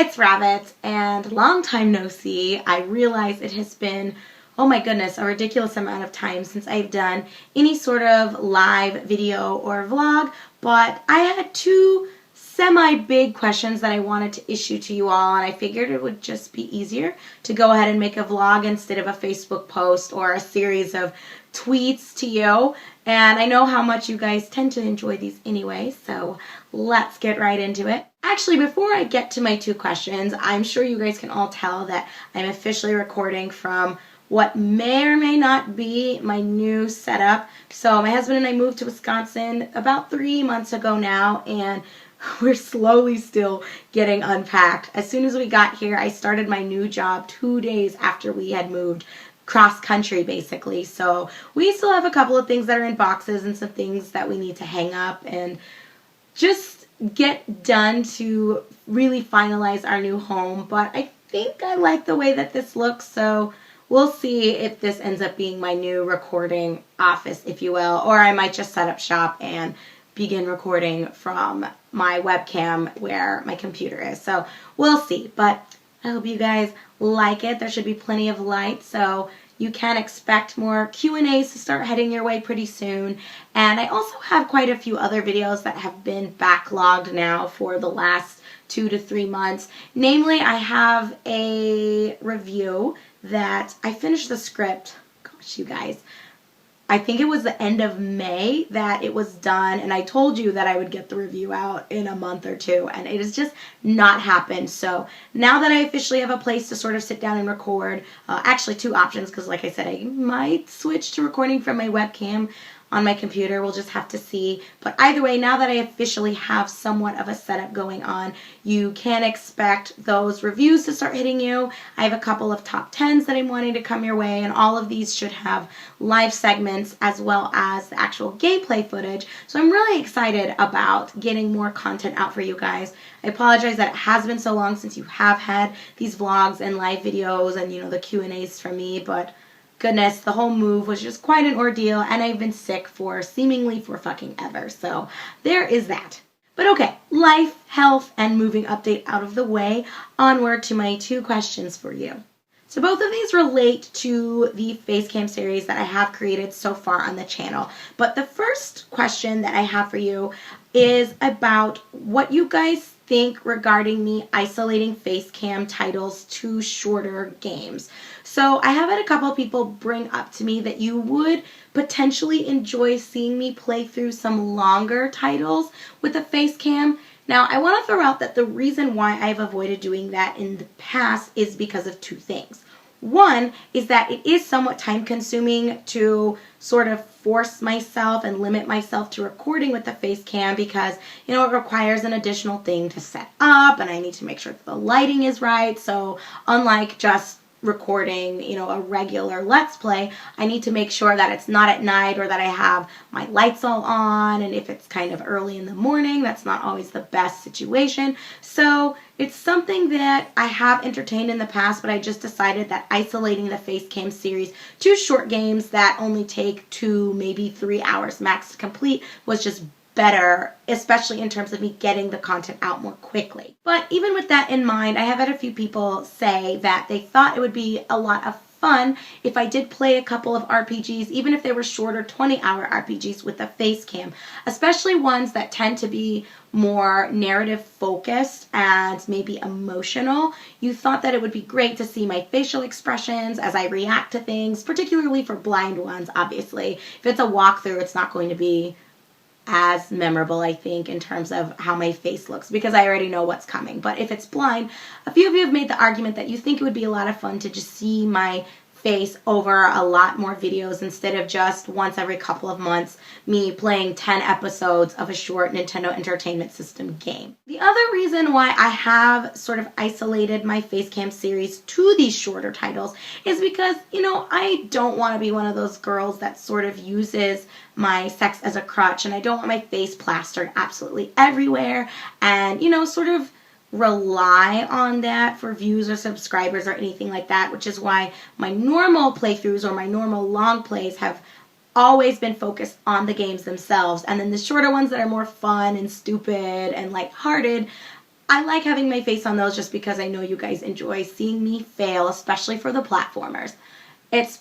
It's Rabbit, and long time no see. I realize it has been, oh my goodness, a ridiculous amount of time since I've done any sort of live video or vlog, but I had two semi-big questions that I wanted to issue to you all, and I figured it would just be easier to go ahead and make a vlog instead of a Facebook post or a series of tweets to you. And I know how much you guys tend to enjoy these anyway, so let's get right into it. Actually, before I get to my two questions, I'm sure you guys can all tell that I'm officially recording from what may or may not be my new setup. So my husband and I moved to Wisconsin about 3 months ago now, and we're slowly still getting unpacked. As soon as we got here, I started my new job 2 days after we had moved cross country basically. So we still have a couple of things that are in boxes and some things that we need to hang up and just get done to really finalize our new home. But I think I like the way that this looks, so we'll see if this ends up being my new recording office, if you will, or I might just set up shop and begin recording from my webcam where my computer is. So we'll see, but I hope you guys like it. There should be plenty of light, so you can expect more Q&As to start heading your way pretty soon. And I also have quite a few other videos that have been backlogged now for the last 2 to 3 months. Namely, I have a review that I finished the script. Gosh, you guys. I think it was the end of May that it was done, and I told you that I would get the review out in a month or two, and it has just not happened. So now that I officially have a place to sort of sit down and record, actually two options, because like I said, I might switch to recording from my webcam on my computer. We'll just have to see. But either way, now that I officially have somewhat of a setup going on, you can expect those reviews to start hitting you. I have a couple of top 10s that I'm wanting to come your way, and all of these should have live segments as well as the actual gameplay footage. So I'm really excited about getting more content out for you guys. I apologize that it has been so long since you have had these vlogs and live videos and, you know, the Q&As from me, but goodness, the whole move was just quite an ordeal, and I've been sick for seemingly for fucking ever. So there is that. But okay, life, health, and moving update out of the way, onward to my two questions for you. So both of these relate to the Facecam series that I have created so far on the channel. But the first question that I have for you is about what you guys think regarding me isolating Facecam titles to shorter games. So I have had a couple of people bring up to me that you would potentially enjoy seeing me play through some longer titles with a Facecam. Now, I want to throw out that the reason why I've avoided doing that in the past is because of two things. One is that it is somewhat time consuming to sort of force myself and limit myself to recording with the Facecam because, you know, it requires an additional thing to set up, and I need to make sure that the lighting is right. So unlike just recording, you know, a regular Let's Play, I need to make sure that it's not at night or that I have my lights all on, and if it's kind of early in the morning, that's not always the best situation. So it's something that I have entertained in the past, but I just decided that isolating the Facecam series to short games that only take 2, maybe 3 hours max to complete was just better, especially in terms of me getting the content out more quickly. But even with that in mind, I have had a few people say that they thought it would be a lot of fun if I did play a couple of RPGs, even if they were shorter 20-hour RPGs with a Facecam, especially ones that tend to be more narrative focused and maybe emotional. You thought that it would be great to see my facial expressions as I react to things, particularly for blind ones, obviously. If it's a walkthrough, it's not going to be as memorable, I think, in terms of how my face looks, because I already know what's coming. But if it's blind, a few of you have made the argument that you think it would be a lot of fun to just see my face over a lot more videos instead of just once every couple of months me playing 10 episodes of a short Nintendo Entertainment System game. The other reason why I have sort of isolated my Facecam series to these shorter titles is because, you know, I don't want to be one of those girls that sort of uses my sex as a crutch, and I don't want my face plastered absolutely everywhere and, you know, sort of rely on that for views or subscribers or anything like that, which is why my normal playthroughs or my normal long plays have always been focused on the games themselves, and then the shorter ones that are more fun and stupid and lighthearted I like having my face on those just because I know you guys enjoy seeing me fail, especially for the platformers. It's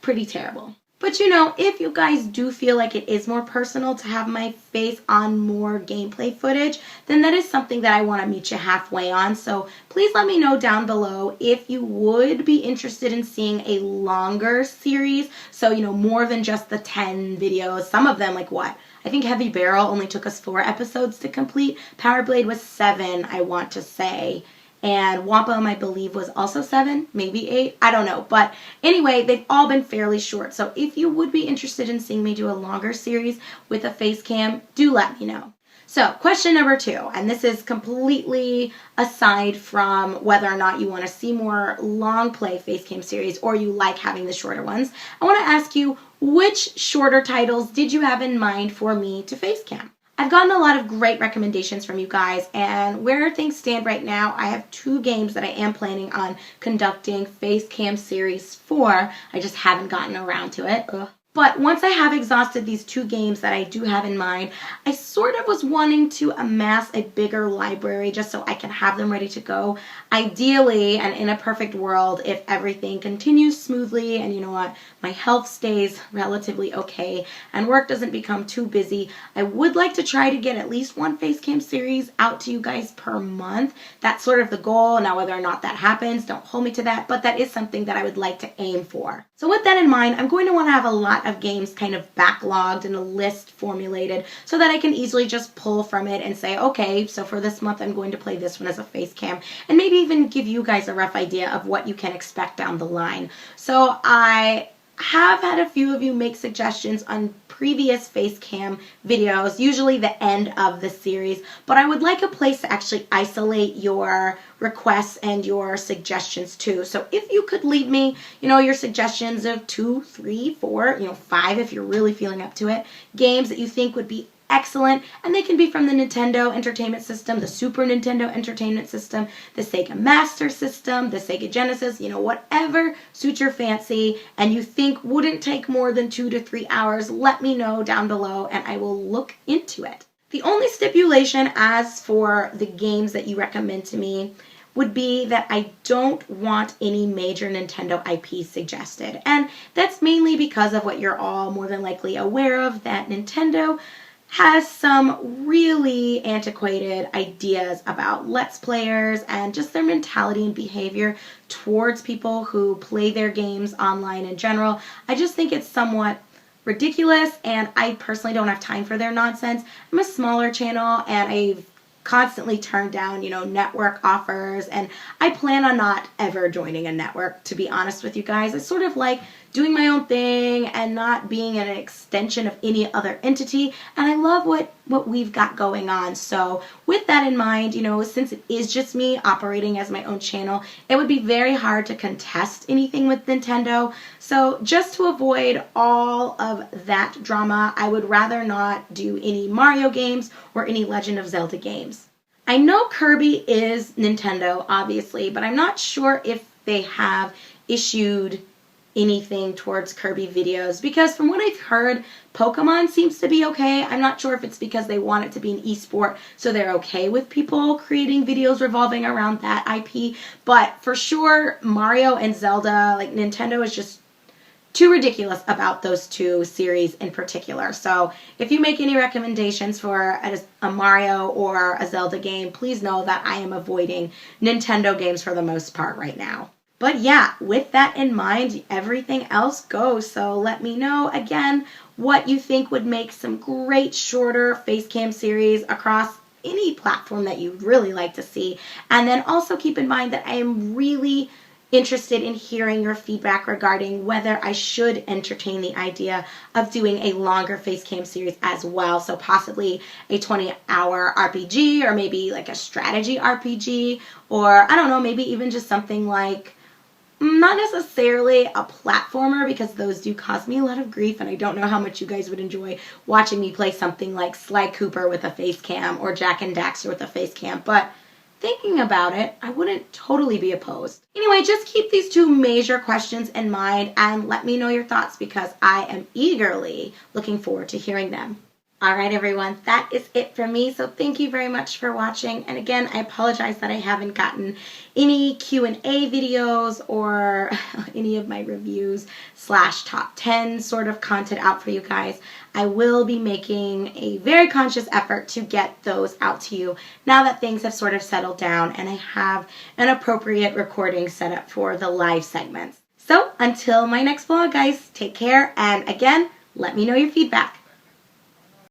pretty terrible. But you know, if you guys do feel like it is more personal to have my face on more gameplay footage, then that is something that I want to meet you halfway on. So please let me know down below if you would be interested in seeing a longer series. So, you know, more than just the 10 videos. Some of them, like what? I think Heavy Barrel only took us 4 episodes to complete. Power Blade was 7, I want to say. And Wampum, I believe, was also 7, maybe 8. I don't know. But anyway, they've all been fairly short. So if you would be interested in seeing me do a longer series with a face cam, do let me know. So question number 2, and this is completely aside from whether or not you want to see more long play face cam series or you like having the shorter ones. I want to ask you, which shorter titles did you have in mind for me to face cam? I've gotten a lot of great recommendations from you guys, and where things stand right now, I have 2 games that I am planning on conducting face cam series for. I just haven't gotten around to it. Ugh. But once I have exhausted these 2 games that I do have in mind, I sort of was wanting to amass a bigger library just so I can have them ready to go. Ideally, and in a perfect world, if everything continues smoothly and you know what, my health stays relatively okay and work doesn't become too busy, I would like to try to get at least 1 Facecam series out to you guys per month. That's sort of the goal. Now, whether or not that happens, don't hold me to that, but that is something that I would like to aim for. So with that in mind, I'm going to want to have a lot of games kind of backlogged and a list formulated so that I can easily just pull from it and say, okay, so for this month I'm going to play this one as a face cam, and maybe even give you guys a rough idea of what you can expect down the line. So I have had a few of you make suggestions on previous face cam videos, usually the end of the series, but I would like a place to actually isolate your requests and your suggestions too. So if you could leave me, you know, your suggestions of 2, 3, 4, 5 if you're really feeling up to it, games that you think would be excellent, and they can be from the Nintendo Entertainment System, the Super Nintendo Entertainment System, the Sega Master System, the Sega Genesis, whatever suits your fancy and you think wouldn't take more than 2 to 3 hours, let me know down below and I will look into it. The only stipulation as for the games that you recommend to me would be that I don't want any major Nintendo IP suggested. And that's mainly because of what you're all more than likely aware of, that Nintendo has some really antiquated ideas about Let's Players and just their mentality and behavior towards people who play their games online in general. I just think it's somewhat ridiculous, and I personally don't have time for their nonsense. I'm a smaller channel, and I've constantly turned down, network offers, and I plan on not ever joining a network, to be honest with you guys. I sort of like doing my own thing and not being an extension of any other entity, and I love what we've got going on. So with that in mind, since it is just me operating as my own channel, it would be very hard to contest anything with Nintendo. So just to avoid all of that drama, I would rather not do any Mario games or any Legend of Zelda games. I know Kirby is Nintendo, obviously, but I'm not sure if they have issued anything towards Kirby videos, because from what I've heard, Pokemon seems to be okay. I'm not sure if it's because they want it to be an esport, so they're okay with people creating videos revolving around that IP, but for sure, Mario and Zelda, like, Nintendo is just too ridiculous about those 2 series in particular. So if you make any recommendations for a Mario or a Zelda game, please know that I am avoiding Nintendo games for the most part right now. But yeah, with that in mind, everything else goes. So let me know, again, what you think would make some great shorter Facecam series across any platform that you'd really like to see. And then also keep in mind that I am really interested in hearing your feedback regarding whether I should entertain the idea of doing a longer Facecam series as well. So possibly a 20-hour RPG, or maybe like a strategy RPG, or I don't know, maybe even just something like, not necessarily a platformer, because those do cause me a lot of grief, and I don't know how much you guys would enjoy watching me play something like Sly Cooper with a face cam or Jack and Daxter with a face cam, but thinking about it, I wouldn't totally be opposed. Anyway, just keep these 2 major questions in mind and let me know your thoughts, because I am eagerly looking forward to hearing them. Alright everyone, that is it from me. So thank you very much for watching. And again, I apologize that I haven't gotten any Q&A videos or any of my reviews / top 10 sort of content out for you guys. I will be making a very conscious effort to get those out to you now that things have sort of settled down and I have an appropriate recording set up for the live segments. So until my next vlog, guys, take care. And again, let me know your feedback.